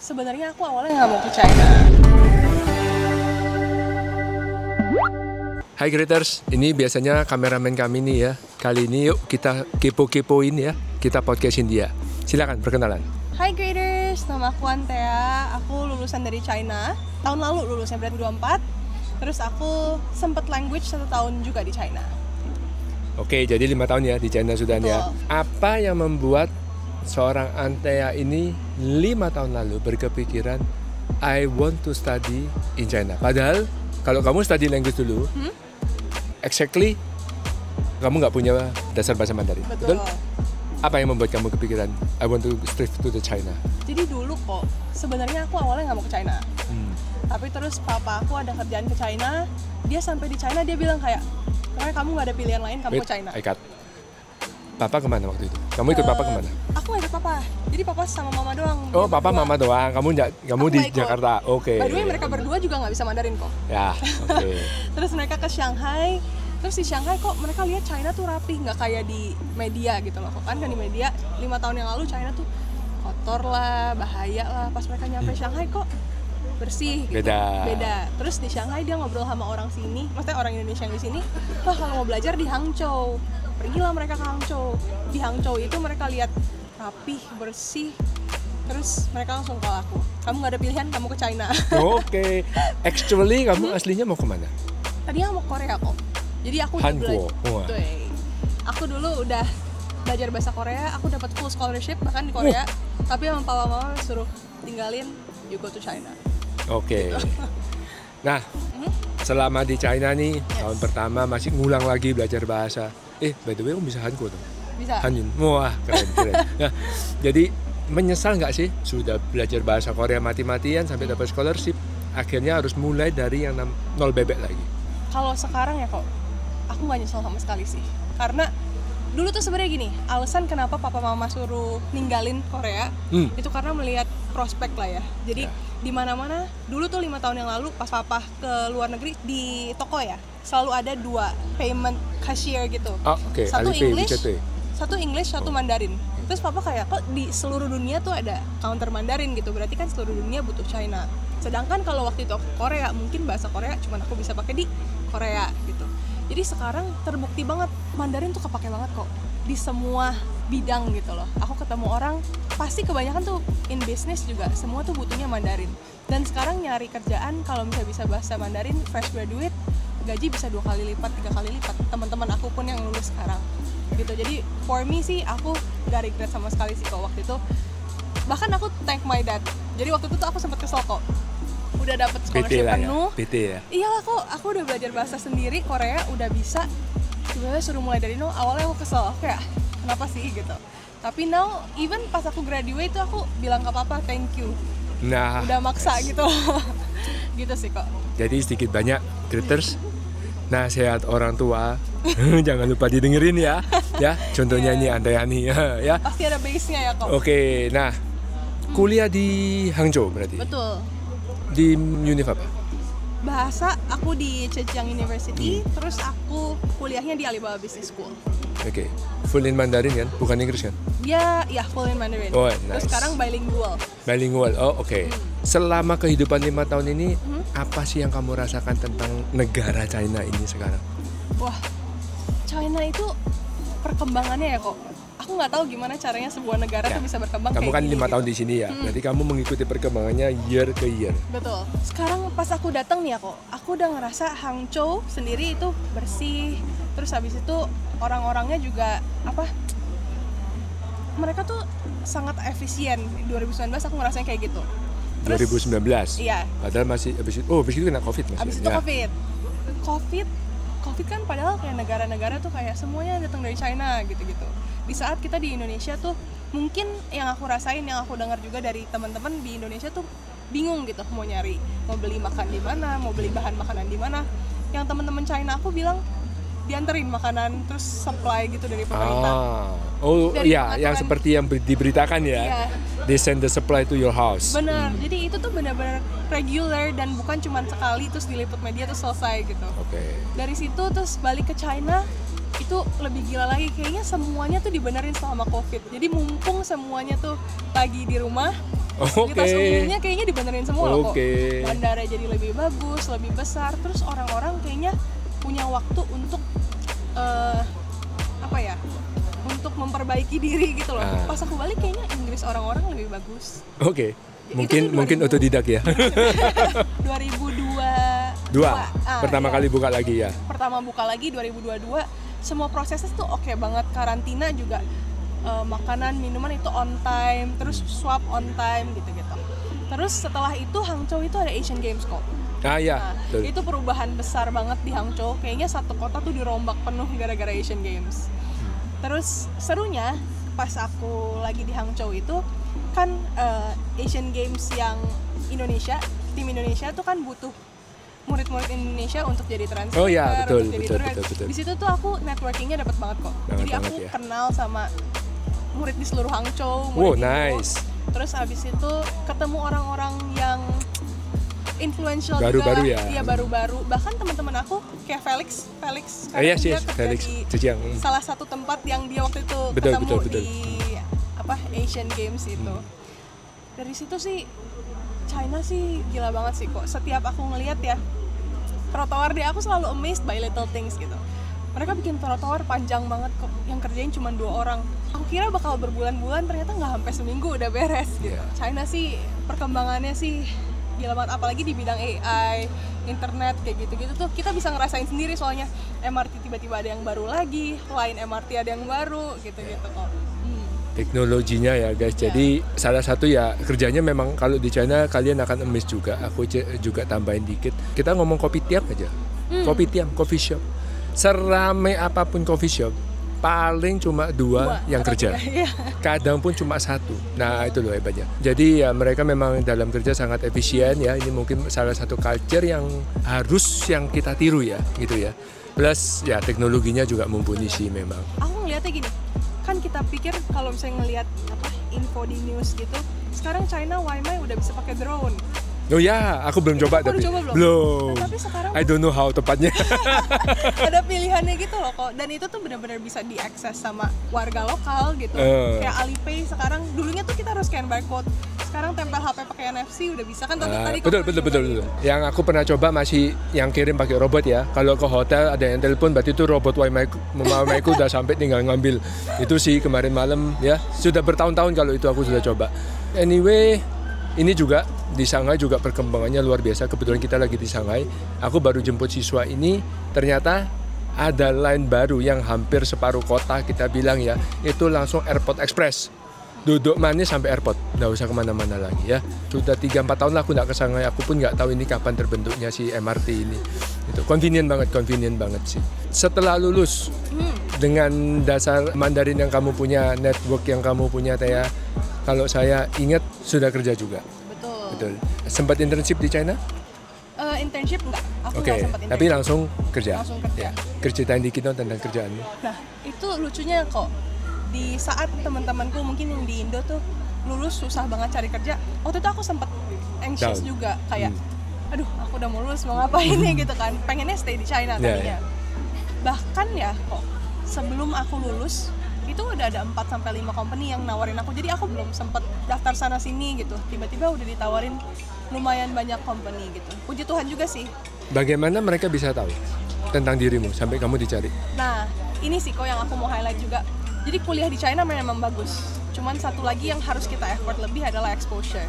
Sebenarnya aku awalnya nggak mau ke China. Hai Greeters, ini biasanya kameramen kami nih ya. Kali ini yuk kita kepo-kepoin ya. Kita podcastin dia. Silakan perkenalan. Hai Graders, nama aku Antea. Aku lulusan dari China. Tahun lalu lulusnya berarti 24. Terus aku sempet language 1 tahun juga di China. Oke, jadi 5 tahun ya di China sudah ya. Apa yang membuat seorang Antea ini 5 tahun lalu berkepikiran I want to study in China? Padahal kalau kamu study language dulu, exactly kamu nggak punya dasar bahasa Mandarin. Betul. Apa yang membuat kamu kepikiran I want to shift to the China? Jadi dulu kok, sebenarnya aku awalnya nggak mau ke China. Tapi terus papa aku ada kerjaan ke China. Dia sampai di China dia bilang kayak, karena kamu nggak ada pilihan lain, kamu ke China. I cut. Papa kemana waktu itu? Kamu ikut papa kemana? Aku nggak ikut papa. Jadi papa sama mama doang. Oh, papa mama doang. Kamu di Jakarta. Oke. By the way, mereka berdua juga nggak bisa Mandarin kok. Ya, oke. Terus mereka ke Shanghai. Terus di Shanghai kok mereka lihat China tuh rapi, nggak kayak di media gitu loh. Kan di media 5 tahun yang lalu China tuh kotor lah, bahaya lah. Pas mereka nyampe Shanghai kok bersih gitu. Beda. Terus di Shanghai dia ngobrol sama orang sini, maksudnya orang Indonesia yang di sini. Wah, kalau mau belajar di Hangzhou, pergilah mereka ke Hangzhou. Di Hangzhou itu mereka lihat rapih, bersih. Terus mereka langsung call aku, kamu nggak ada pilihan, kamu ke China. Oke. Actually kamu aslinya mau kemana? Tadinya mau ke Korea kok. Jadi aku dulu udah belajar bahasa Korea, aku dapat full scholarship bahkan di Korea. Tapi sama papa mama suruh tinggalin, you go to China. Oke. Nah, selama di China nih, tahun pertama masih ngulang lagi belajar bahasa. By the way, kamu bisa Hanko tuh? Bisa. Hanyun. Wah, keren. Nah, jadi menyesal nggak sih sudah belajar bahasa Korea mati-matian sampai dapat scholarship, akhirnya harus mulai dari yang nol bebek lagi? Kalau sekarang ya kok, aku nggak nyesel sama sekali sih. Karena dulu tuh sebenarnya gini, alasan kenapa papa mama suruh ninggalin Korea itu karena melihat prospek lah ya. Jadi di mana-mana dulu tuh 5 tahun yang lalu pas papa ke luar negeri di toko ya, selalu ada 2 payment cashier gitu. Satu English, satu Mandarin. Terus papa kayak kok di seluruh dunia tuh ada counter Mandarin gitu, berarti kan seluruh dunia butuh China. Sedangkan kalau waktu itu aku Korea, mungkin bahasa Korea cuma aku bisa pakai di Korea gitu. Jadi sekarang terbukti banget Mandarin tuh kepake banget kok di semua bidang gitu loh. Aku ketemu orang, pasti kebanyakan tuh in business juga semua tuh butuhnya Mandarin. Dan sekarang nyari kerjaan kalau misalnya bisa bahasa Mandarin, fresh graduate, gaji bisa 2 kali lipat, 3 kali lipat. Teman-teman aku pun yang lulus sekarang gitu. Jadi for me sih aku gak regret sama sekali sih kok waktu itu. Bahkan aku thank my dad. Jadi waktu itu tuh aku sempat kesel kok. Udah dapet scholarship penuh. PT ya? Iyalah kok, aku udah belajar bahasa sendiri, Korea udah bisa. Tiba-tiba suruh mulai dari nol, awalnya aku kesel, kayak kenapa sih gitu. Tapi now, even pas aku graduate tuh aku bilang ke papa thank you. Nah, udah maksa gitu. Gitu sih kok. Jadi sedikit banyak Greeters, nasihat orang tua jangan lupa didengerin ya. Ya, contohnya ini Antea nih ya. Pasti ada base-nya ya kok. Oke, nah kuliah di Hangzhou berarti? Betul. Di univ apa? Bahasa aku di Zhejiang University, terus aku kuliahnya di Alibaba Business School. Oke. Full in Mandarin kan? Bukan Inggris kan? Ya full in Mandarin. Oh, nice. Terus sekarang bilingual. Bilingual, oke. Selama kehidupan 5 tahun ini, apa sih yang kamu rasakan tentang negara China ini sekarang? Wah, China itu perkembangannya ya kok. Aku nggak tahu gimana caranya sebuah negara tuh bisa berkembang kamu kayak kan gini 5 tahun gitu. di sini ya, berarti kamu mengikuti perkembangannya year ke year. Betul. Sekarang pas aku datang nih ya kok, aku udah ngerasa Hangzhou sendiri itu bersih. Terus habis itu orang-orangnya juga mereka tuh sangat efisien. 2019 aku ngerasain kayak gitu. Terus, 2019? Iya. Padahal masih habis itu kena COVID masih. Habis itu COVID kan padahal kayak negara-negara tuh kayak semuanya datang dari China gitu-gitu. Di saat kita di Indonesia tuh mungkin yang aku rasain, yang aku dengar juga dari teman-teman di Indonesia tuh bingung gitu mau beli makan di mana, mau beli bahan makanan di mana. Yang teman-teman China aku bilang dianterin makanan terus supply gitu dari pemerintah. Yang seperti yang diberitakan ya. Iya. They send the supply to your house. Benar. Jadi itu tuh benar-benar regular dan bukan cuma sekali terus diliput media terus selesai gitu. Dari situ terus balik ke China, itu lebih gila lagi, kayaknya semuanya tuh dibenerin selama COVID. Jadi mumpung semuanya tuh lagi di rumah, Fasilitas umumnya kayaknya dibenerin semua loh kok. Oke. Bandara jadi lebih bagus, lebih besar. Terus orang-orang kayaknya punya waktu untuk apa ya? Untuk memperbaiki diri gitu loh. Pas aku balik kayaknya Inggris orang-orang lebih bagus. Oke. Mungkin otodidak ya. 2022. Pertama kali buka lagi ya. Pertama buka lagi 2022. Semua prosesnya tuh oke banget. Karantina juga makanan, minuman itu on time, terus swab on time gitu-gitu. Terus setelah itu Hangzhou itu ada Asian Games kok. Ya. Nah, itu perubahan besar banget di Hangzhou. Kayaknya satu kota tuh dirombak penuh gara-gara Asian Games. Terus serunya pas aku lagi di Hangzhou itu kan Asian Games yang Indonesia, tim Indonesia tuh kan butuh murid-murid Indonesia untuk jadi translator, Oh ya, betul. Di situ tuh aku networkingnya dapat banget kok. Jadi aku kenal sama murid di seluruh Hangzhou. Nice. Terus abis itu ketemu orang-orang yang influential baru-baru juga. ya. Iya baru-baru. Bahkan teman-teman aku kayak Felix Iya dia sih, kerja Felix di salah satu tempat yang dia waktu itu ketemu di Asian Games itu. Dari situ sih China sih gila banget sih kok. Setiap aku ngelihat ya trotoar dia, aku selalu amazed by little things gitu. Mereka bikin trotoar panjang banget kok, yang kerjain cuma 2 orang. Aku kira bakal berbulan-bulan, ternyata nggak sampai seminggu udah beres gitu. China sih perkembangannya sih gila banget, apalagi di bidang AI, internet kayak gitu-gitu tuh kita bisa ngerasain sendiri soalnya MRT tiba-tiba ada yang baru lagi, lain MRT ada yang baru gitu-gitu kok. Teknologinya ya guys, jadi salah satu ya kerjanya memang kalau di China kalian akan amazed juga. Aku juga tambahin dikit, kita ngomong kopi tiam aja. Kopi tiam, coffee shop, seramai apapun coffee shop paling cuma 2 yang kerja, kadang pun cuma 1. Nah itu loh hebatnya. Jadi ya mereka memang dalam kerja sangat efisien ya. Ini mungkin salah satu culture yang harus yang kita tiru ya gitu ya. Plus ya teknologinya juga mumpuni sih memang. Aku ngeliatnya gini, kan kita pikir kalau misalnya ngelihat info di news gitu, sekarang China Waimai udah bisa pakai drone. Oh ya, aku belum coba tapi belum. Nah, tapi sekarang I don't know how tepatnya. Ada pilihannya gitu loh kok, dan itu tuh benar-benar bisa diakses sama warga lokal gitu. Kayak Alipay sekarang, dulunya tuh kita harus scan barcode. Sekarang tempel HP pakai NFC udah bisa kan? Tadi betul. Yang aku pernah coba masih yang kirim pakai robot ya. Kalau ke hotel ada yang telepon, berarti itu robot Waimaiku udah sampai tinggal ngambil. Itu sih kemarin malam ya. Sudah bertahun-tahun kalau itu aku sudah coba. Anyway, ini juga di Shanghai juga perkembangannya luar biasa. Kebetulan kita lagi di Shanghai. Aku baru jemput siswa ini, ternyata ada line baru yang hampir separuh kota kita bilang ya. Itu langsung Airport Express. Duduk manis sampai airport, nggak usah kemana-mana lagi ya. Sudah 3-4 tahun lah aku nggak ke Shanghai, aku pun nggak tahu ini kapan terbentuknya si MRT ini. Itu convenient banget sih. Setelah lulus dengan dasar Mandarin yang kamu punya, network yang kamu punya, Tia, kalau saya ingat sudah kerja juga. Betul. Sempat internship di China? Internship enggak, aku nggak sempat internship. Tapi langsung kerja. Ya. Ceritain dikit dong tentang kerjaanmu. Nah, itu lucunya kok. Di saat teman-temanku mungkin yang di Indo tuh lulus susah banget cari kerja, waktu itu aku sempat anxious juga kayak aduh aku udah mau lulus mau ngapain nih gitu kan, pengennya stay di China tadinya. Bahkan ya kok sebelum aku lulus itu udah ada 4-5 company yang nawarin aku, jadi aku belum sempat daftar sana sini gitu, tiba-tiba udah ditawarin lumayan banyak company gitu. Puji Tuhan juga sih. Bagaimana mereka bisa tahu tentang dirimu sampai kamu dicari? Nah ini sih kok yang aku mau highlight juga. Jadi kuliah di China memang bagus. Cuman satu lagi yang harus kita effort lebih adalah exposure.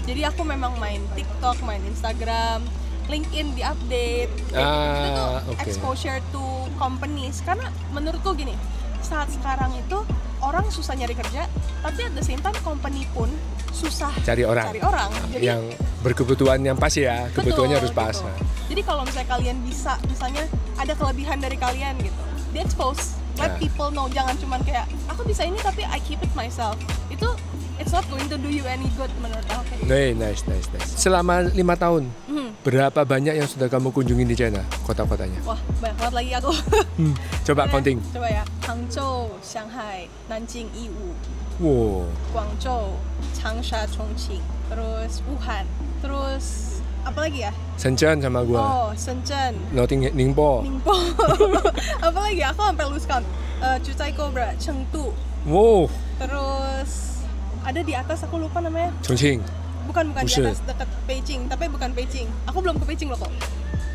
Jadi aku memang main TikTok, main Instagram, LinkedIn di-update. Itu tuh exposure to companies. Karena menurutku gini, saat sekarang itu orang susah nyari kerja, tapi at the same time company pun susah cari orang. Jadi, yang berkebutuhan yang pas ya, kebutuhannya harus pas. Betul. Jadi kalau misalnya kalian misalnya ada kelebihan dari kalian gitu, di-expose. Let people know, jangan cuman kayak aku bisa ini tapi I keep it myself. Itu it's not going to do you any good menurut aku. Nice. Selama 5 tahun, berapa banyak yang sudah kamu kunjungi di China, kota-kotanya? Wah, banyak banget lagi aku. Coba counting. Coba ya, Hangzhou, Shanghai, Nanjing, Yiwu, Guangzhou, Changsha, Chongqing, terus Wuhan, terus apa lagi ya? Shenzhen sama gua. Oh, Shenzhen. Ningbo. Apa lagi? Aku sampai lose count. Chicago, Chengdu. Wow. Terus Ada di atas, aku lupa namanya. Chongqing. Bukan di Buset. atas dekat Beijing, tapi bukan Beijing. Aku belum ke Beijing loh kok.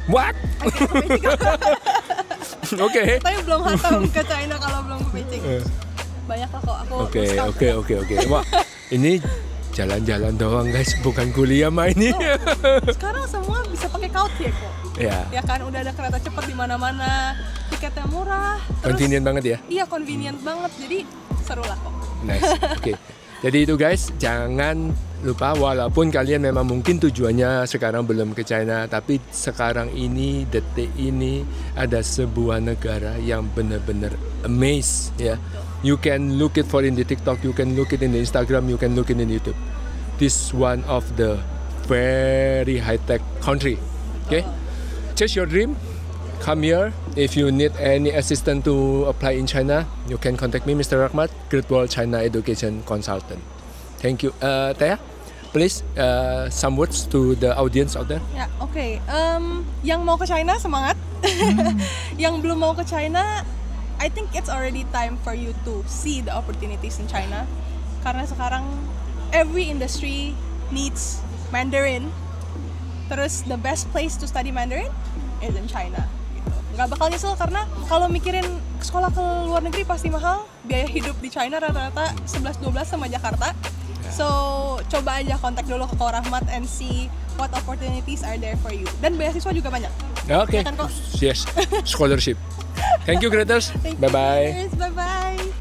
What? Akhirnya ke Beijing. Oke. Tapi belum hatam ke China kalau belum ke Beijing. Banyak lah kok aku. Oke. Wah, ini jalan-jalan doang guys, bukan kuliah mah ini. Sekarang semua bisa pakai Kaotie kok. Ya. Ya kan, udah ada kereta cepat di mana-mana, tiketnya murah. Terus, Convenient banget ya. Iya, convenient banget. Jadi seru lah kok. Nice. Oke. Jadi itu guys, jangan lupa walaupun kalian memang mungkin tujuannya sekarang belum ke China, tapi sekarang ini, detik ini ada sebuah negara yang benar-benar amazed ya. You can look it for in the TikTok, you can look it in the Instagram, you can look it in YouTube. This one of the very high-tech country. Okay? Chase your dream. Come here. If you need any assistance to apply in China, you can contact me, Mr. Rahmat, Great Wall China Education Consultant. Thank you. Taya, please some words to the audience out there. Ya, oke. Yang mau ke China semangat. Yang belum mau ke China, I think it's already time for you to see the opportunities in China. Karena sekarang every industry needs Mandarin. Terus the best place to study Mandarin is in China. Gitu. Nggak bakal nyesel karena kalau mikirin sekolah ke luar negeri pasti mahal. Biaya hidup di China rata-rata 11-12 sama Jakarta. So coba aja kontak dulu ke Ko Rahmat and see what opportunities are there for you. Dan beasiswa juga banyak. Okay. Ya kan, Ko? Yes. Scholarship. Thank you, creators. Bye bye. Bye bye.